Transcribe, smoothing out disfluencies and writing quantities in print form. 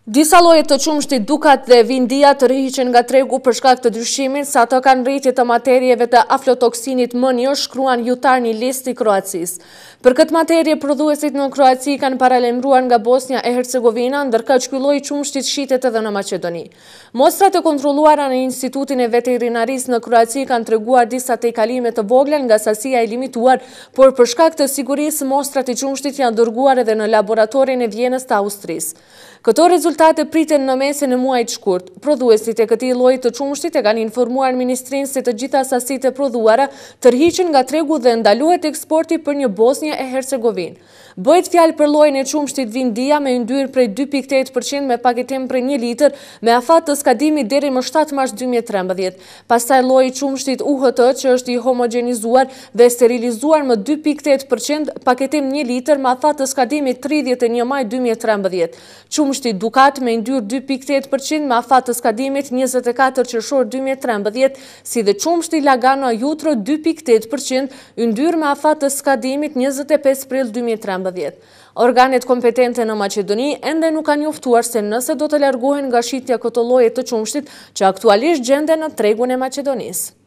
Disa lloje të qumshtit dukat dhe vindia tërhiqen nga tregu për shkak të dyshimit se ato kanë rritje të materieve të aflotoksinit M1, shkruan jutar një listë i Kroacisë. Për këtë materie prodhuesit në Kroaci kanë paralajmëruar nga Bosnia e Hercegovina, ndërkohë ky lloj qumshtit shitet edhe në Maqedoni. Mostrat e kontrolluara në Institutin e Veterinarisë në Kroaci kanë treguar disa tejkalime të vogla nga sasia e limituar, por për shkak të sigurisë mostrat e qumshtit janë dërguar edhe në laboratorin e Vjenës të Austrisë. Këto rezultate priten në mesin e muajit shkurt. Prodhuesit e këtij lloji të qumshtit e kanë informuar ministrinë se të gjitha sasitë e prodhuara tërhiqen nga tregu dhe ndaluhet eksporti për një Bosnjë e Hercegovinë. Bëhet fjalë për llojin e qumshtit vindia me yndyrë prej 2.8% me paketim prej 1 litër me afat të skadimit deri më 7 mars 2013. Pastaj lloji i qumshtit UHT që është i homogenizuar dhe sterilizuar më 2.8% paketim 1 litër me afat të skadimit 31 maj 2013. Qumshti Dukat me yndyrë 2.8% me afat të skadimit 24 qershor 2013, si dhe qumshti Lagano Jutro 2.8%, yndyrë me afat të skadimit 25 prill 2013. Organet kompetente në Maqedoni ende nuk kanë njoftuar se nëse do të largohen nga shitja këto lloje të qumshtit që aktualisht gjenden në tregun e Maqedonisë.